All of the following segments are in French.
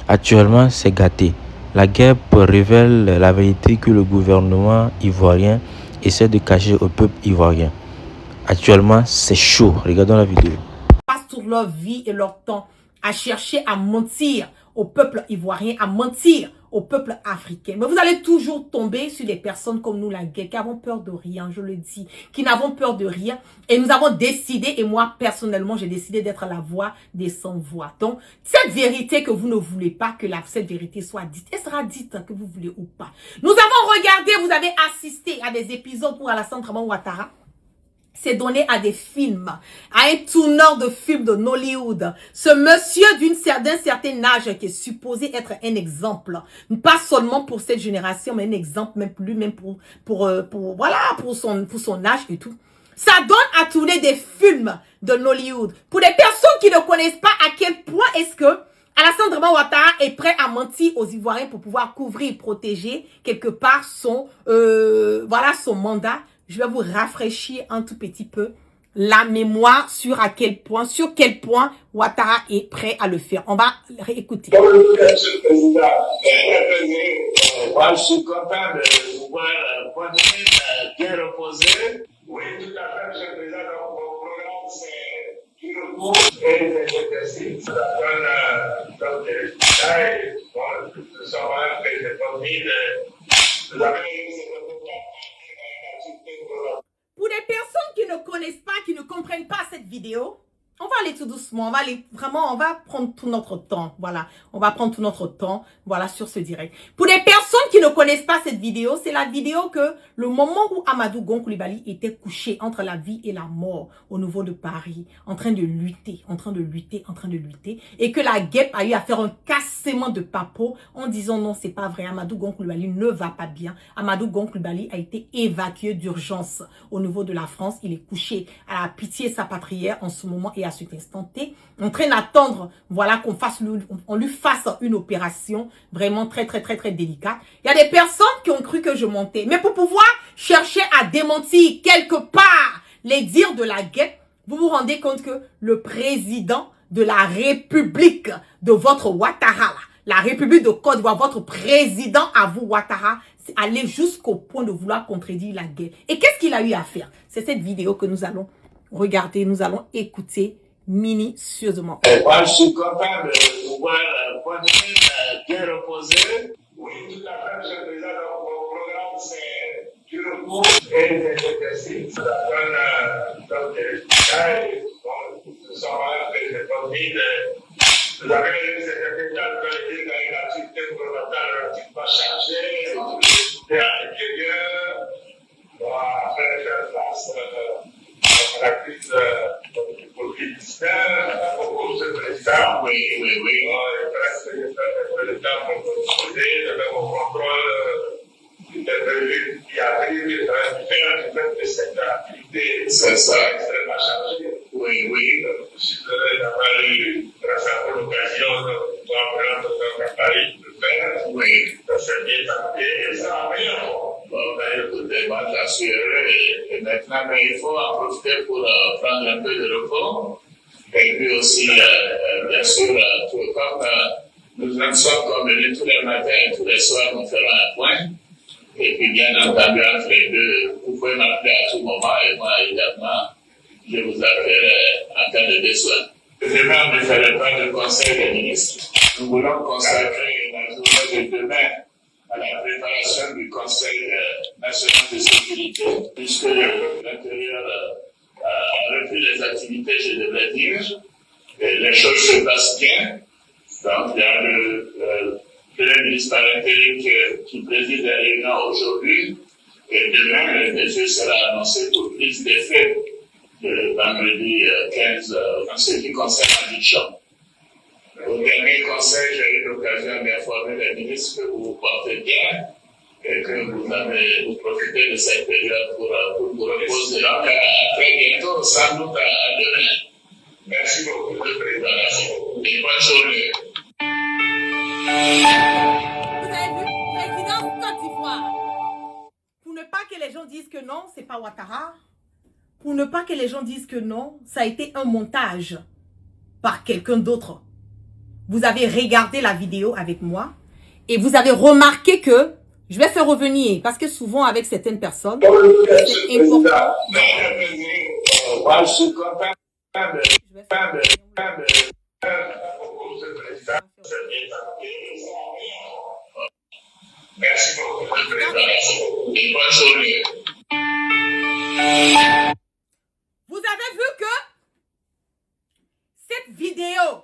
Actuellement, c'est gâté. La guerre révèle la vérité que le gouvernement ivoirien essaie de cacher au peuple ivoirien. Actuellement, c'est chaud. Regardons la vidéo. Passent toute leur vie et leur temps à chercher à mentir au peuple ivoirien, à mentir au peuple africain. Mais vous allez toujours tomber sur des personnes comme nous, la guerre, qui avons peur de rien, je le dis, qui n'avons peur de rien. Et nous avons décidé, et moi personnellement, j'ai décidé d'être la voix des sans-voix. Donc, cette vérité que vous ne voulez pas que cette vérité soit dite, elle sera dite que vous voulez ou pas. Nous avons regardé, vous avez assisté à des épisodes pour Alassane Draman Ouattara. C'est donné à des films, à un tourneur de films de Nollywood. Ce monsieur d'un certain âge qui est supposé être un exemple, pas seulement pour cette génération, mais un exemple même plus, même pour son âge et tout. Ça donne à tourner des films de Nollywood. Pour des personnes qui ne connaissent pas à quel point est-ce que Alassane Draman Ouattara est prêt à mentir aux Ivoiriens pour pouvoir couvrir, protéger quelque part son mandat. Je vais vous rafraîchir un tout petit peu la mémoire sur quel point Ouattara est prêt à le faire. On va réécouter. Monsieur le Président, moi je suis content de vous voir bien reposé. Oui, tout à fait, Monsieur le Président. Donc, mon programme, c'est du recours et des exercices. Ça donne donc des résultats et nous sommes en train de promis de vous avez pour des personnes qui ne connaissent pas, qui ne comprennent pas cette vidéo, on va aller tout doucement, on va prendre tout notre temps, voilà. On va prendre tout notre temps, voilà, sur ce direct. Pour les personnes qui ne connaissent pas cette vidéo, c'est la vidéo que le moment où Amadou Gon Coulibaly était couché entre la vie et la mort au niveau de Paris, en train de lutter, et que la guêpe a eu à faire un cassement de papeau en disant non, c'est pas vrai, Amadou Gon Coulibaly ne va pas bien. Amadou Gon Coulibaly a été évacué d'urgence au niveau de la France. Il est couché à la Pitié-Salpêtrière en ce moment et à cet instant T, en train d'attendre, voilà, on lui fasse une opération vraiment très délicate. Il y a des personnes qui ont cru que je mentais, mais pour pouvoir chercher à démentir quelque part les dires de la guêpe, vous vous rendez compte que le président de la République de votre Ouattara, la République de Côte d'Ivoire, votre président à vous, Ouattara, c'est aller jusqu'au point de vouloir contredire la guerre. Et qu'est-ce qu'il a eu à faire? C'est cette vidéo que nous allons regarder, nous allons écouter minutieusement. Moi, je suis content de vous voir bien reposé. Oui, tout à fait, Monsieur le Président. Donc, mon programme, c'est du recours et des exercices. Ça donne donc des résultats et nous sommes en train de promis de vous avez les secrétaires de l'activité gouvernementale relativement chargée, à l'intérieur, afin de faire face à la crise du Covid-19, Monsieur le Président. Oui. Le Président pour proposer de mon contrôle interprété qui arrive de faire de cette activité. C'est ça. Extrêmement chargée. Oui. Je suis heureux d'avoir eu, grâce à l'occasion de pouvoir prendre à Paris de faire. Oui. Ça s'est bien passé et ça va bien. Bon, écoutez, moi, j'en suis heureux et maintenant, il faut en profiter pour prendre un peu de repos. Et puis aussi, bien sûr, comme nous en sommes convenus tous les matins et tous les soirs, nous ferons un point. Et puis, bien entendu, entre les deux, vous pouvez m'appeler à tout moment et moi, évidemment, je vous appelle en cas de besoin. Demain, on ne ferait pas de conseil des ministres. Nous voulons consacrer la journée de demain à la préparation du Conseil national de sécurité, puisque l'intérieur a repris les activités, je devrais dire, et les choses se passent bien. Donc, il y a le Premier ministre par intérim qui préside la réunion aujourd'hui, et demain, le défi sera annoncé pour prise d'effet le vendredi 15 en ce qui concerne Abidjan. Au dernier conseil, j'ai eu l'occasion d'informer les ministres que vous vous portez bien et que vous profitez de cette période pour vous reposer. Donc, à très bientôt, sans doute à demain. Merci beaucoup, le président. Et bonne journée. Vous avez vu, président Côte d'Ivoire. Pour ne pas que les gens disent que non, c'est pas Ouattara. Pour ne pas que les gens disent que non, ça a été un montage par quelqu'un d'autre. vous avez regardé la vidéo avec moi et vous avez remarqué que je vais faire revenir parce que souvent avec certaines personnes, c'est important. Moi, je suis content de merci beaucoup, président. Bonne journée. Vous avez vu que cette vidéo,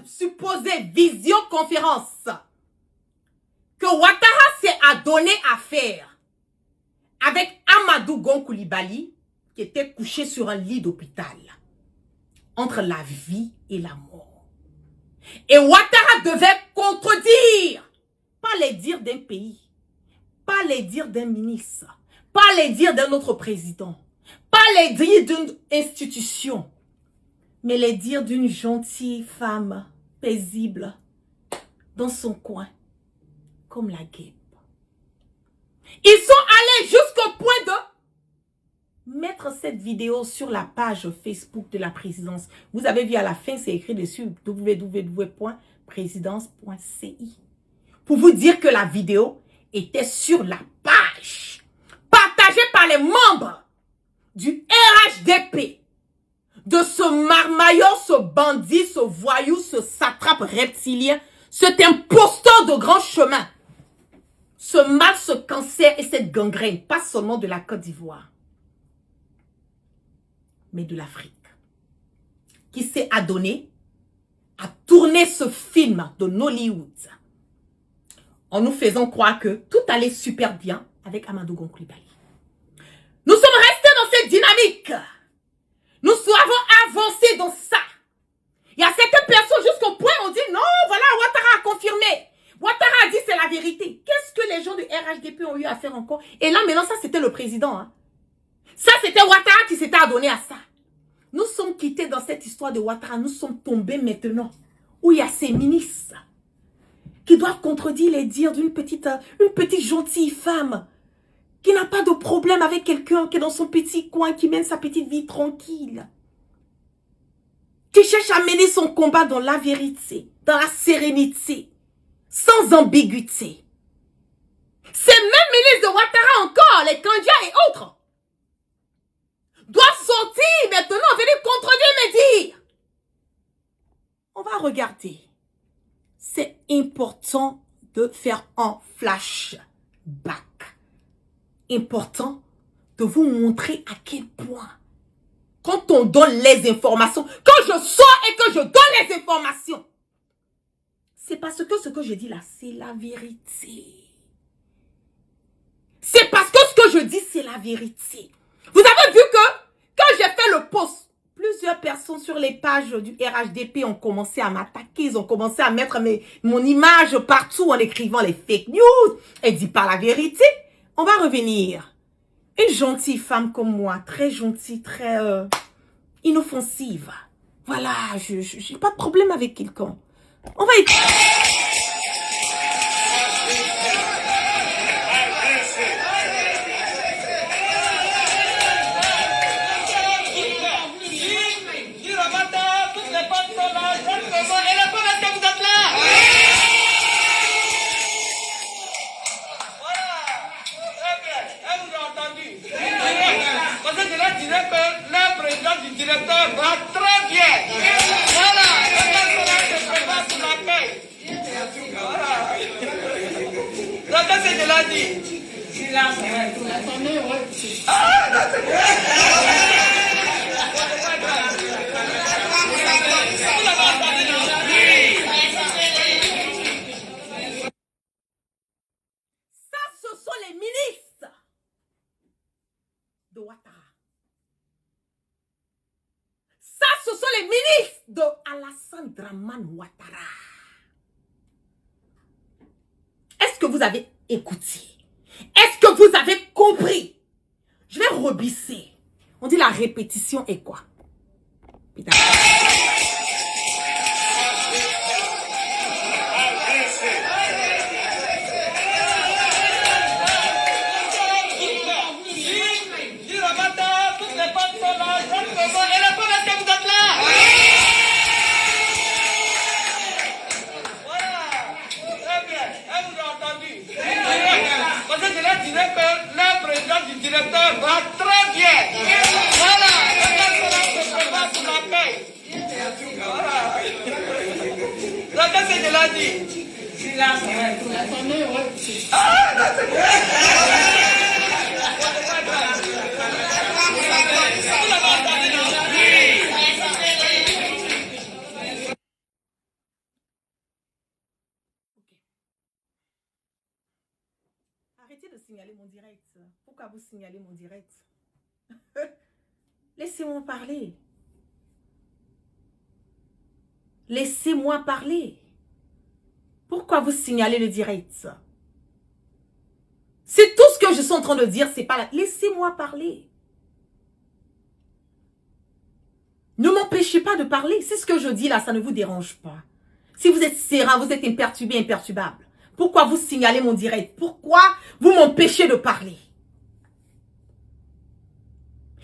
supposée visioconférence, que Ouattara s'est adonné à faire avec Amadou Gon Coulibaly, qui était couché sur un lit d'hôpital, entre la vie et la mort. Et Ouattara devait contredire, pas les dires d'un pays, pas les dires d'un ministre, pas les dires d'un autre président, pas les dires d'une institution, mais les dires d'une gentille femme paisible dans son coin, comme la guêpe. Ils sont allés jusqu'au point de mettre cette vidéo sur la page Facebook de la présidence. Vous avez vu à la fin, c'est écrit dessus www.présidence.ci. Pour vous dire que la vidéo était sur la page partagée par les membres du RHDP, de ce marmaillon, ce bandit, ce voyou, ce satrape reptilien, cet imposteur de grand chemin, ce mal, ce cancer et cette gangrène, pas seulement de la Côte d'Ivoire, mais de l'Afrique, qui s'est adonné à tourner ce film de Nollywood en nous faisant croire que tout allait super bien avec Amadou Gon Coulibaly. Nous sommes restés dans cette dynamique. Nous avons avancé dans ça. Il y a certaines personnes jusqu'au point où on dit non, voilà, Ouattara a confirmé. Ouattara a dit c'est la vérité. Qu'est-ce que les gens du RHDP ont eu à faire encore? Et là maintenant ça c'était le président. Hein. Ça c'était Ouattara qui s'était adonné à ça. Nous sommes quittés dans cette histoire de Ouattara. Nous sommes tombés maintenant où il y a ces ministres qui doivent contredire les dires d'une petite gentille femme qui n'a pas de problème avec quelqu'un qui est dans son petit coin, qui mène sa petite vie tranquille, qui cherche à mener son combat dans la vérité, dans la sérénité, sans ambiguïté. Ces mêmes ministres de Ouattara encore, les Kandia et autres, doivent sortir maintenant, venir contredire mes dires. On va regarder. C'est important de faire un flashback. Important de vous montrer à quel point, quand on donne les informations, quand je sors et que je donne les informations, c'est parce que ce que je dis là, c'est la vérité. C'est parce que ce que je dis, c'est la vérité. Vous avez vu que quand j'ai fait le post, plusieurs personnes sur les pages du RHDP ont commencé à m'attaquer. Ils ont commencé à mettre mon image partout en écrivant les fake news. Elle dit pas la vérité. On va revenir. Une gentille femme comme moi, très gentille, très inoffensive. Voilà, je n'ai pas de problème avec quelqu'un. On va écouter. De Ouattara. Ça, ce sont les ministres de Alassane Dramane Ouattara. Est-ce que vous avez écouté? Est-ce que vous avez compris? Je vais rebisser. On dit la répétition est quoi? Putain. ce qu'elle a dit. Arrêtez de signaler mon direct. Pourquoi vous signalez mon direct? Laissez-moi parler. Laissez-moi parler. Pourquoi vous signalez le direct? C'est tout ce que je suis en train de dire, c'est pas là. Laissez-moi parler. Ne m'empêchez pas de parler. C'est ce que je dis là, ça ne vous dérange pas. Si vous êtes serein, vous êtes imperturbé, imperturbable. Pourquoi vous signalez mon direct? Pourquoi vous m'empêchez de parler?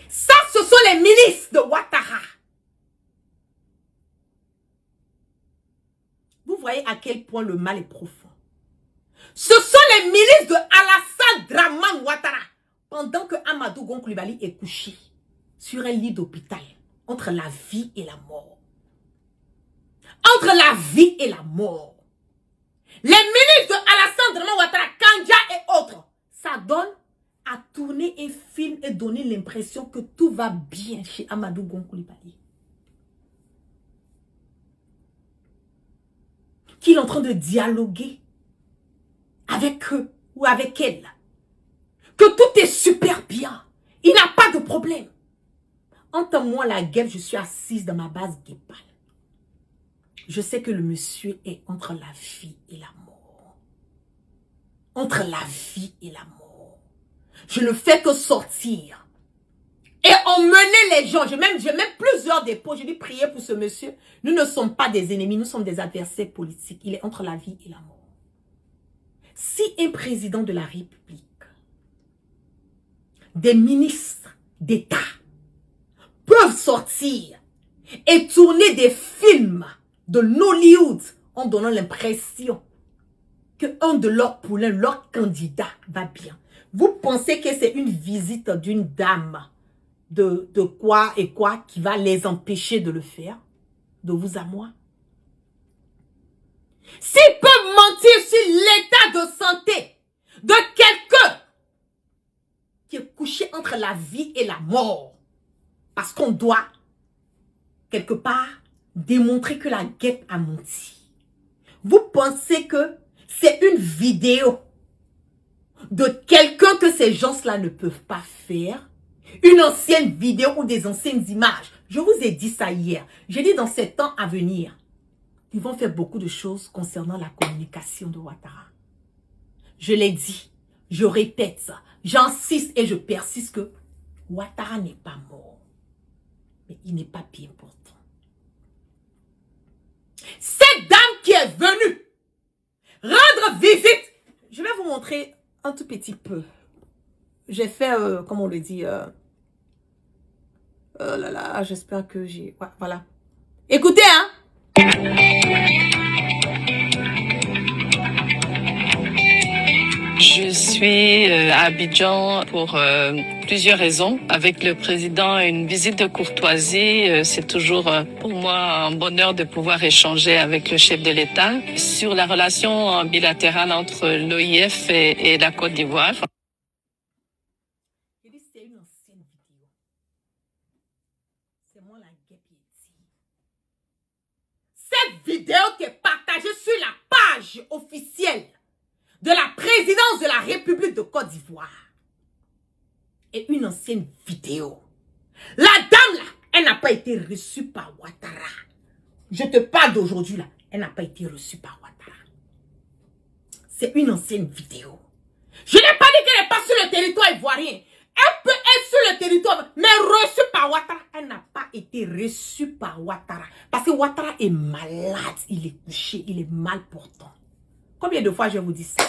Ça, ce sont les milices de Ouattara. Vous voyez à quel point le mal est profond. Ce sont les milices de Alassane Dramane Ouattara. Pendant que Amadou Gon Coulibaly est couché sur un lit d'hôpital, entre la vie et la mort. Entre la vie et la mort. Les milices de Alassane Dramane Ouattara, Kandja et autres, ça donne à tourner un film et donner l'impression que tout va bien chez Amadou Gon Coulibaly. Qu'il est en train de dialoguer avec eux ou avec elle. Que tout est super bien. Il n'a pas de problème. Entends-moi la guêpe, je suis assise dans ma base guépale. Je sais que le monsieur est entre la vie et la mort. Entre la vie et la mort. Je ne fais que sortir. Et emmener les gens. J'ai même plusieurs dépôts. J'ai dû prier pour ce monsieur. Nous ne sommes pas des ennemis. Nous sommes des adversaires politiques. Il est entre la vie et la mort. Si un président de la République, des ministres d'État peuvent sortir et tourner des films de Nollywood en donnant l'impression qu'un de leurs poulains, leur candidat, va bien. Vous pensez que c'est une visite d'une dame de quoi et quoi qui va les empêcher de le faire? De vous à moi? S'ils peuvent mentir sur l'état de santé de quelqu'un qui est couché entre la vie et la mort, parce qu'on doit, quelque part, démontrer que la guêpe a menti. Vous pensez que c'est une vidéo de quelqu'un que ces gens-là ne peuvent pas faire? Une ancienne vidéo ou des anciennes images? Je vous ai dit ça hier. J'ai dit dans ces temps à venir, ils vont faire beaucoup de choses concernant la communication de Ouattara. Je l'ai dit, je répète ça, j'insiste et je persiste que Ouattara n'est pas mort. Mais il n'est pas bien portant. Cette dame qui est venue rendre visite, je vais vous montrer un tout petit peu. J'ai fait, comme on le dit, oh là là, j'espère que j'ai... Ouais, voilà. Écoutez, hein. Je suis à Abidjan pour plusieurs raisons. Avec le président, une visite de courtoisie, c'est toujours pour moi un bonheur de pouvoir échanger avec le chef de l'État sur la relation bilatérale entre l'OIF et la Côte d'Ivoire. C'est une ancienne vidéo. C'est moi la guêpier. Cette vidéo qui est partagée sur la page officielle de la présidence de la République de Côte d'Ivoire est une ancienne vidéo. La dame là, elle n'a pas été reçue par Ouattara. Je te parle d'aujourd'hui là, elle n'a pas été reçue par Ouattara. C'est une ancienne vidéo. Je n'ai pas dit qu'elle n'est pas sur le territoire ivoirien. Elle peut être sur le territoire, mais reçue par Ouattara. Elle n'a pas été reçue par Ouattara. Parce que Ouattara est malade, il est couché, il est mal portant. Combien de fois je vous dis ça?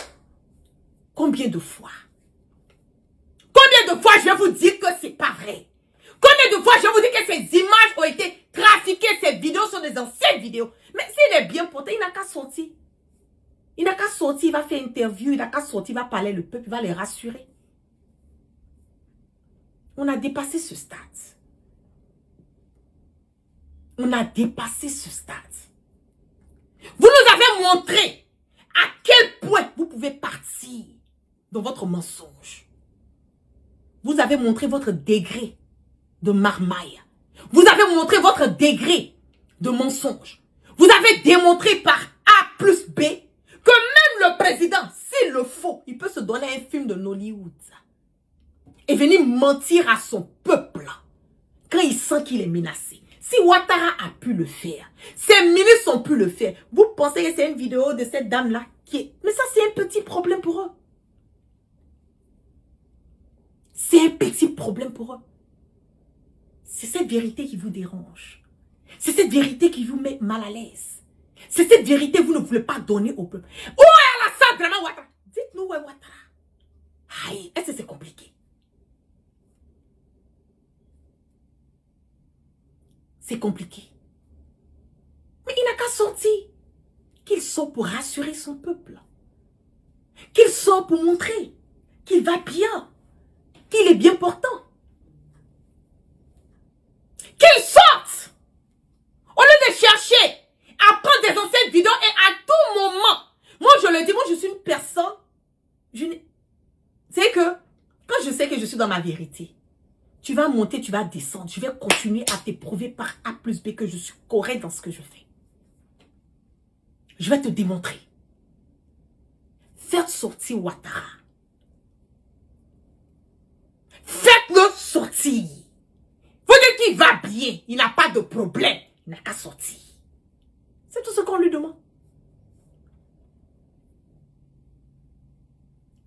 Combien de fois? Combien de fois je vais vous dire que c'est pas vrai? Combien de fois je vous dis que ces images ont été trafiquées, ces vidéos sont des anciennes vidéos? Mais s'il est bien porté, il n'a qu'à sortir. Il n'a qu'à sortir, il va faire interview, il n'a qu'à sortir, il va parler le peuple, il va les rassurer. On a dépassé ce stade. On a dépassé ce stade. Vous nous avez montré à quel point vous pouvez partir dans votre mensonge. Vous avez montré votre degré de marmaille. Vous avez montré votre degré de mensonge. Vous avez démontré par A plus B que même le président, s'il le faut, il peut se donner un film de Nollywood et venir mentir à son peuple quand il sent qu'il est menacé. Si Ouattara a pu le faire, ses ministres ont pu le faire, vous pensez que c'est une vidéo de cette dame-là qui est... Mais ça, c'est un petit problème pour eux. C'est un petit problème pour eux. C'est cette vérité qui vous dérange. C'est cette vérité qui vous met mal à l'aise. C'est cette vérité que vous ne voulez pas donner au peuple. Où est Alassane vraiment Ouattara? Dites-nous où est Ouattara. Aïe, est-ce que c'est compliqué? C'est compliqué. Mais il n'a qu'à sortir. Qu'il sort pour rassurer son peuple. Qu'il sort pour montrer qu'il va bien. Qu'il est bien portant. Qu'il sorte. Au lieu de chercher à prendre des anciennes vidéos et à tout moment. Moi, je le dis, moi, je suis une personne. C'est que, quand je sais que je suis dans ma vérité, tu vas monter, tu vas descendre. Je vais continuer à t'éprouver par A plus B que je suis correct dans ce que je fais. Je vais te démontrer. Faites sortir Ouattara. Faites-le sortir. Vous dites qu'il va bien. Il n'a pas de problème. Il n'a qu'à sortir. C'est tout ce qu'on lui demande.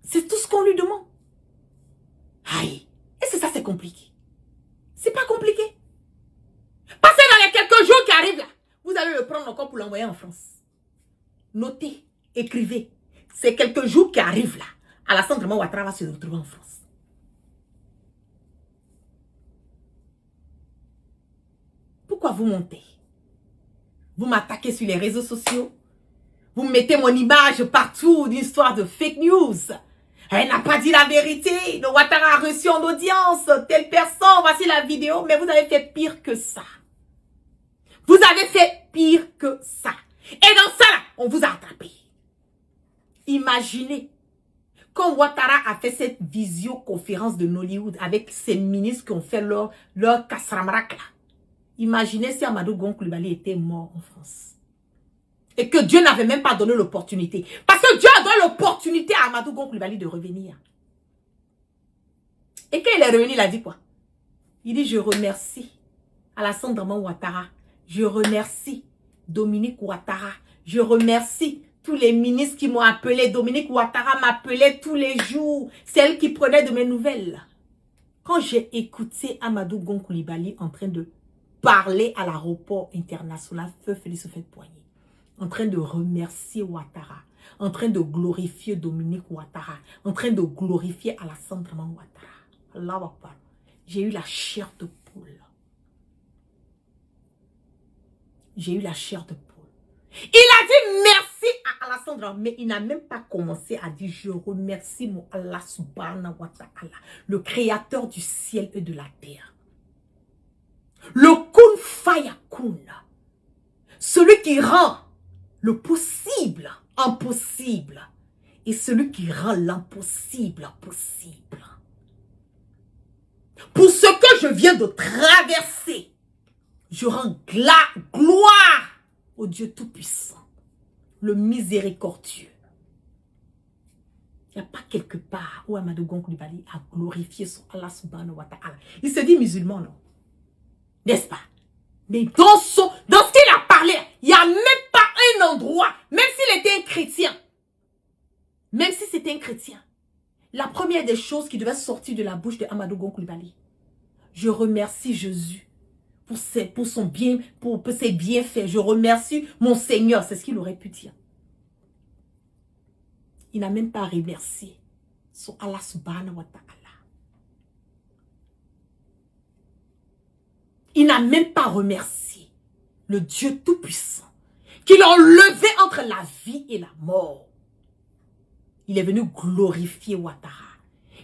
C'est tout ce qu'on lui demande. Aïe. Est-ce que ça c'est compliqué? C'est pas compliqué. Passez dans les quelques jours qui arrivent là. Vous allez le prendre encore pour l'envoyer en France. Notez, écrivez. Ces quelques jours qui arrivent là. Alassane Ouattara va se retrouver en France. Pourquoi vous montez? Vous m'attaquez sur les réseaux sociaux. Vous mettez mon image partout d'une histoire de fake news. Elle n'a pas dit la vérité. Le Ouattara a reçu en audience telle personne. Voici la vidéo. Mais vous avez fait pire que ça. Vous avez fait pire que ça. Et dans ça, là, on vous a attrapé. Imaginez, quand Ouattara a fait cette visioconférence de Nollywood avec ses ministres qui ont fait leur kasramrak là. Imaginez si Amadou Gon Coulibaly était mort en France. Et que Dieu n'avait même pas donné l'opportunité. Parce que Dieu a donné l'opportunité à Amadou Gon Coulibaly de revenir. Et quand il est revenu, il a dit quoi? Il dit, je remercie Alassane Ouattara. Je remercie Dominique Ouattara. Je remercie tous les ministres qui m'ont appelé. Dominique Ouattara m'appelait tous les jours. C'est elle qui prenait de mes nouvelles. Quand j'ai écouté Amadou Gon Coulibaly en train de parler à l'aéroport international Feu Félix Houphouët-Boigny, en train de remercier Ouattara, en train de glorifier Dominique Ouattara, en train de glorifier Alassane Ouattara. Allah Akbar. J'ai eu la chair de poule. J'ai eu la chair de poule. Il a dit merci à Alassane, mais il n'a même pas commencé à dire je remercie mon Allah subhanahu wa ta'ala, le créateur du ciel et de la terre. Le kun fayakun, celui qui rend le possible impossible et celui qui rend l'impossible possible. Pour ce que je viens de traverser, je rends gloire au Dieu Tout-Puissant, le miséricordieux. Il n'y a pas quelque part où Amadou Gon Coulibaly a glorifié son Allah subhanahu wa ta'ala. Il se dit musulman, non? N'est-ce pas? Mais dans ce qu'il a parlé, il n'y a même pas un endroit, même s'il était un chrétien, même si c'était un chrétien, la première des choses qui devait sortir de la bouche de Amadou Gon Coulibaly, je remercie Jésus pour ses bienfaits. Je remercie mon Seigneur. C'est ce qu'il aurait pu dire. Il n'a même pas remercié son Allah subhanahu wa ta'ala. Il n'a même pas remercié le Dieu Tout-Puissant qui l'a levé entre la vie et la mort. Il est venu glorifier Ouattara.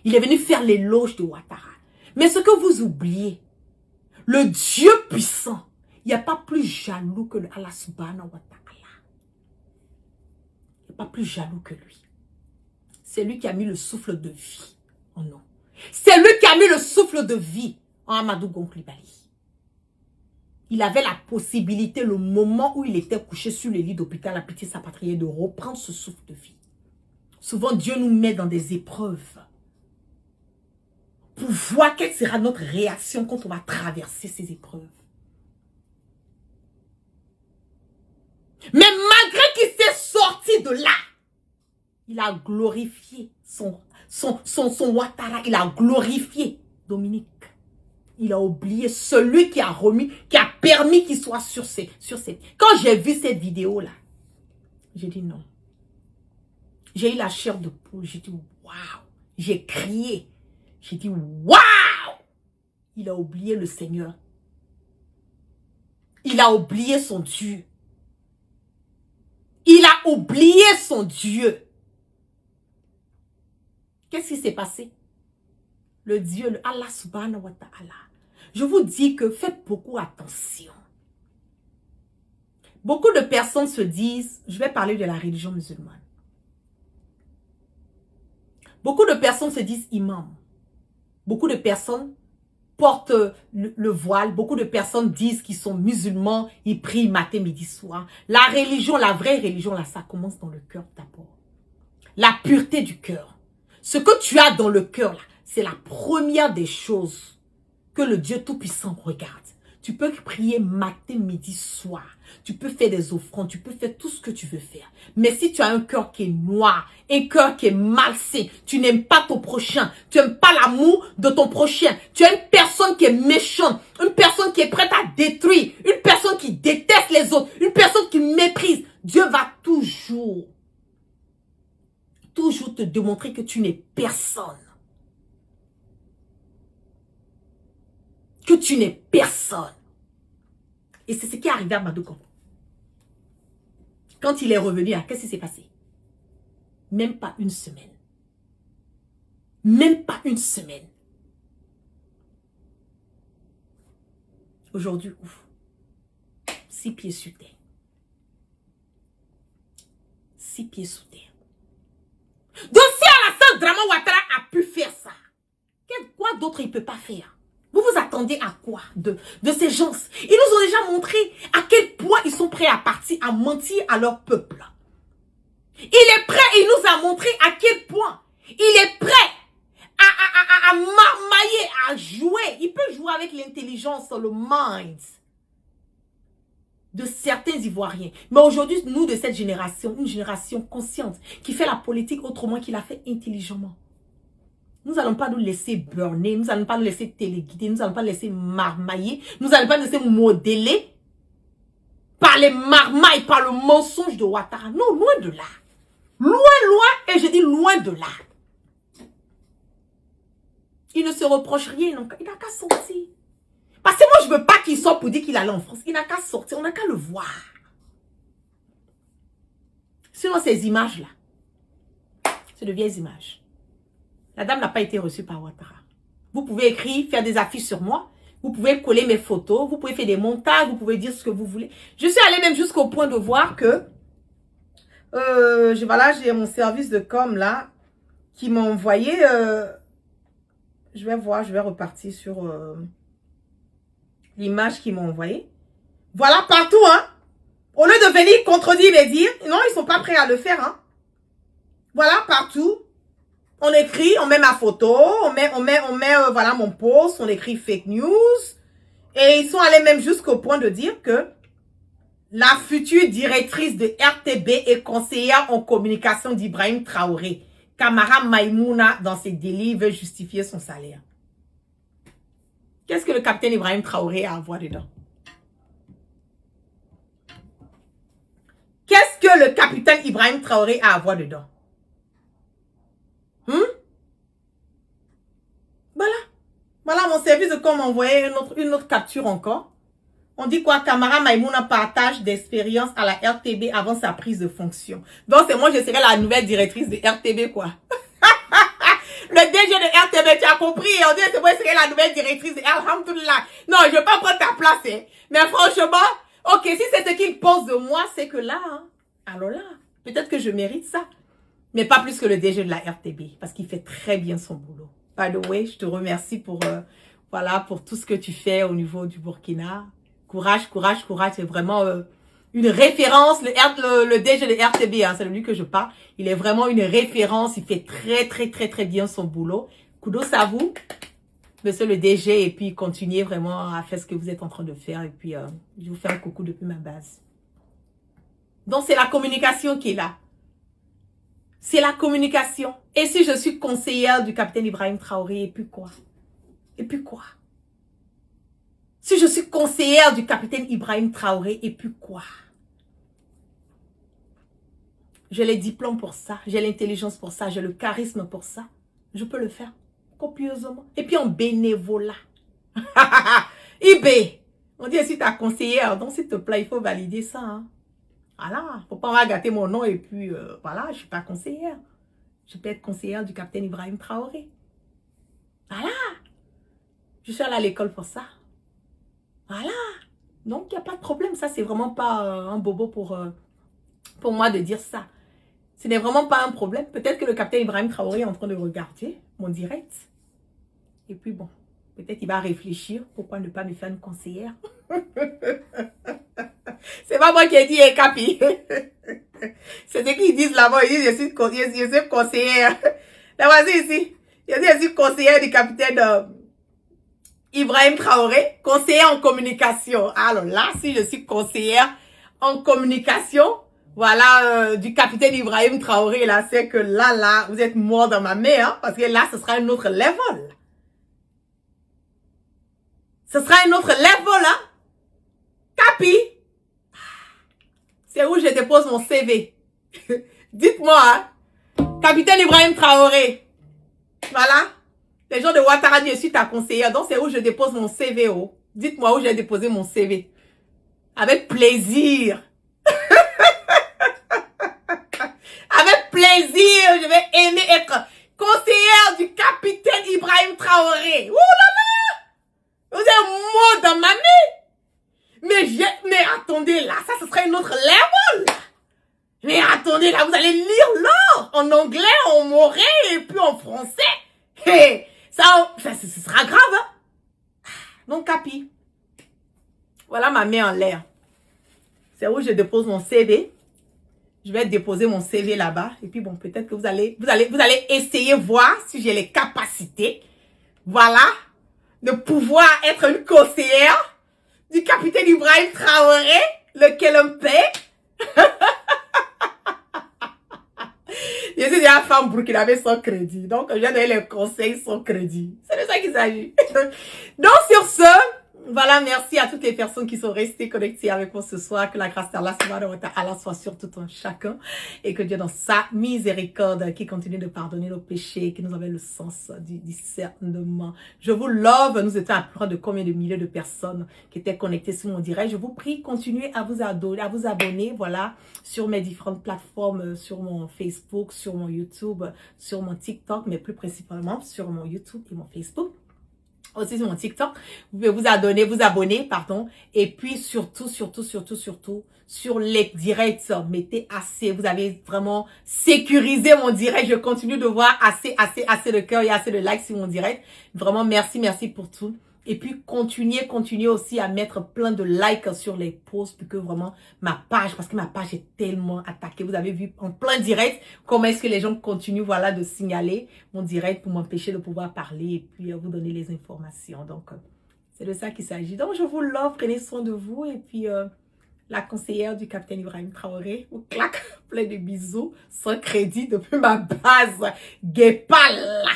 Il est venu faire l'éloge de Ouattara. Mais ce que vous oubliez, le Dieu puissant, il n'y a pas plus jaloux que le Allah subhanahu wa ta'ala. pas plus jaloux que lui. C'est lui qui a mis le souffle de vie en nous. C'est lui qui a mis le souffle de vie en Amadou Gon Coulibaly. Il avait la possibilité, le moment où il était couché sur le lit d'hôpital à Pitié-Salpêtrière, de reprendre ce souffle de vie. Souvent, Dieu nous met dans des épreuves pour voir quelle sera notre réaction quand on va traverser ces épreuves. Mais malgré qu'il s'est sorti de là, il a glorifié son Ouattara, il a glorifié Dominique. Il a oublié celui qui a remis, qui a permis qu'il soit sur ces. Quand j'ai vu cette vidéo-là, j'ai dit non. J'ai eu la chair de poule, j'ai dit waouh. J'ai crié, j'ai dit waouh. Il a oublié le Seigneur. Il a oublié son Dieu. Il a oublié son Dieu. Qu'est-ce qui s'est passé? Le Dieu, le Allah subhanahu wa ta'ala. Je vous dis que faites beaucoup attention. Beaucoup de personnes se disent, je vais parler de la religion musulmane. Beaucoup de personnes se disent imam. Beaucoup de personnes portent le voile. Beaucoup de personnes disent qu'ils sont musulmans. Ils prient matin, midi, soir. La religion, la vraie religion, là, ça commence dans le cœur d'abord. La pureté du cœur. Ce que tu as dans le cœur, là, c'est la première des choses que le Dieu Tout-Puissant regarde. Tu peux prier matin, midi, soir. Tu peux faire des offrandes. Tu peux faire tout ce que tu veux faire. Mais si tu as un cœur qui est noir, un cœur qui est malsain, tu n'aimes pas ton prochain, tu n'aimes pas l'amour de ton prochain, tu es une personne qui est méchante, une personne qui est prête à détruire, une personne qui déteste les autres, une personne qui méprise, Dieu va toujours te démontrer que tu n'es personne. Que tu n'es personne. Et c'est ce qui est arrivé à Amadou Gon. Quand il est revenu, qu'est-ce qui s'est passé? Même pas une semaine. Même pas une semaine. Aujourd'hui, ouf. 6 pieds sous terre. 6 pieds sous terre. Donc si Alassane Draman Ouattara a pu faire ça, quoi d'autre il ne peut pas faire? Vous vous attendez à quoi de ces gens? Ils nous ont déjà montré à quel point ils sont prêts à partir, à mentir à leur peuple. Il est prêt, il nous a montré à quel point il est prêt à marmailler, à jouer. Il peut jouer avec l'intelligence, le mind de certains Ivoiriens. Mais aujourd'hui, nous de cette génération, une génération consciente, qui fait la politique autrement, qui la fait intelligemment. Nous n'allons pas nous laisser burner, nous n'allons pas nous laisser téléguider, nous n'allons pas nous laisser marmailler, nous n'allons pas nous laisser modeler par les marmailles, par le mensonge de Ouattara. Non, loin de là. Loin, loin, et je dis loin de là. Il ne se reproche rien, donc il n'a qu'à sortir. Parce que moi, je ne veux pas qu'il sorte pour dire qu'il allait en France. Il n'a qu'à sortir, on n'a qu'à le voir. Sinon, ces images-là, c'est de vieilles images. La dame n'a pas été reçue par Ouattara. Vous pouvez écrire, faire des affiches sur moi. Vous pouvez coller mes photos. Vous pouvez faire des montages. Vous pouvez dire ce que vous voulez. Je suis allée même jusqu'au point de voir que... voilà, j'ai mon service de com là qui m'a envoyé... je vais voir, je vais repartir sur l'image qu'ils m'ont envoyée. Voilà, partout, hein. Au lieu de venir contredire et dire... Non, ils sont pas prêts à le faire, hein. Voilà, partout. On écrit, on met ma photo, on met voilà mon post, on écrit fake news. Et ils sont allés même jusqu'au point de dire que la future directrice de RTB est conseillère en communication d'Ibrahim Traoré. Camara Maïmouna, dans ses délits, veut justifier son salaire. Qu'est-ce que le capitaine Ibrahim Traoré a à voir dedans? Qu'est-ce que le capitaine Ibrahim Traoré a à voir dedans? Voilà mon service de com m'a envoyé une autre capture encore. On dit quoi? Camara Maïmouna partage d'expérience à la RTB avant sa prise de fonction. Donc c'est moi, je serai la nouvelle directrice de RTB quoi. Le DG de RTB, tu as compris? On dit c'est moi, je serai la nouvelle directrice de Alhamdoulilah. Non, je ne vais pas prendre ta place. Hein. Mais franchement, ok, si c'est ce qu'il pense de moi, c'est que là, hein, alors là, Peut-être que je mérite ça. Mais pas plus que le DG de la RTB. Parce qu'il fait très bien son boulot. By the way, je te remercie pour, voilà, pour tout ce que tu fais au niveau du Burkina. Courage, courage, courage. C'est vraiment une référence. Le DG de RTB, hein, c'est de lui que je parle. Il est vraiment une référence. Il fait très, très, très, très bien son boulot. Kudos à vous, monsieur le DG. Et puis, continuez vraiment à faire ce que vous êtes en train de faire. Et puis, je vous fais un coucou depuis ma base. Donc, c'est la communication qui est là. C'est la communication. Et si je suis conseillère du capitaine Ibrahim Traoré, et puis quoi? Et puis quoi? Si je suis conseillère du capitaine Ibrahim Traoré, et puis quoi? J'ai les diplômes pour ça, j'ai l'intelligence pour ça, j'ai le charisme pour ça. Je peux le faire copieusement. Et puis en bénévolat. IB, on dit si ta conseillère, donc s'il te plaît, il faut valider ça. Hein. Voilà, faut pas gâter mon nom et puis voilà, je suis pas conseillère. Je peux être conseillère du capitaine Ibrahim Traoré. Voilà. Je suis allée à l'école pour ça. Voilà. Donc, il n'y a pas de problème. Ça, c'est vraiment pas un bobo pour moi de dire ça. Ce n'est vraiment pas un problème. Peut-être que le capitaine Ibrahim Traoré est en train de regarder mon direct. Et puis bon, peut-être il va réfléchir. Pourquoi ne pas me faire une conseillère? C'est pas moi qui ai dit, Capi. C'est ce qu'ils disent là-bas. Ils disent, je suis conseillère. Là, voici ici. Je suis conseillère du capitaine Ibrahim Traoré, conseillère en communication. Alors là, si je suis conseillère en communication, voilà, du capitaine Ibrahim Traoré, là, c'est que là, vous êtes mort dans ma main, hein, parce que là, ce sera un autre level. Ce sera un autre level, hein. Capi? C'est où je dépose mon CV. Dites-moi, hein. Capitaine Ibrahim Traoré. Voilà. Les gens de Ouattara disent, je suis ta conseillère. Donc, c'est où je dépose mon CV. Oh. Dites-moi où j'ai déposé mon CV. Avec plaisir. Avec plaisir. Je vais aimer être conseillère du capitaine Ibrahim Traoré. Ouh là là. Vous êtes mort dans ma main. Mais attendez, là, ça, ce serait une autre level. Mais attendez, là, vous allez lire l'or en anglais, en moré et puis en français. Hey, ça, ce sera grave, hein? Donc, Capi. Voilà ma main en l'air. C'est où je dépose mon CV. Je vais déposer mon CV là-bas. Et puis, bon, peut-être que vous allez essayer voir si j'ai les capacités. Voilà. De pouvoir être une conseillère du capitaine Ibrahim Traoré, lequel on paie. Je suis déjà femme burkinabé sans crédit. Donc, je viens donner les conseils sans crédit. C'est de ça qu'il s'agit. Donc, sur ce, voilà, merci à toutes les personnes qui sont restées connectées avec moi ce soir. Que la grâce d'Allah soit sur tout un chacun. Et que Dieu, dans sa miséricorde, qui continue de pardonner nos péchés, qui nous avait le sens du discernement. Je vous love. Nous étions à plus de combien de milliers de personnes qui étaient connectées sur mon direct. Je vous prie, continuez à vous abonner, voilà, sur mes différentes plateformes, sur mon Facebook, sur mon YouTube, sur mon TikTok, mais plus principalement sur mon YouTube et mon Facebook. Aussi sur mon TikTok, vous pouvez vous abonner, pardon, et puis surtout, sur les directs, mettez assez, vous avez vraiment sécurisé mon direct, je continue de voir assez de cœur et assez de likes sur mon direct, vraiment merci pour tout, et puis continuez aussi à mettre plein de likes sur les posts, pour que vraiment ma page, parce que ma page est tellement attaquée, vous avez vu en plein direct, comment est-ce que les gens continuent, voilà, de signaler mon direct pour m'empêcher de pouvoir parler et puis vous donner les informations. Donc, c'est de ça qu'il s'agit. Donc, je vous l'offre, prenez soin de vous. Et puis, la conseillère du capitaine Ibrahim Traoré vous claque plein de bisous sans crédit depuis ma base. Guépal.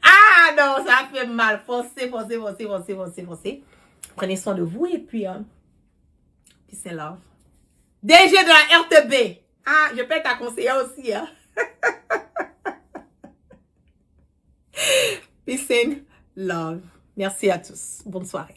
Ah non, ça fait mal. Foncez. Prenez soin de vous et puis, peace and love. DG de la RTB. Ah, je peux être ta conseillère aussi, hein. Peace and love. Merci à tous. Bonne soirée.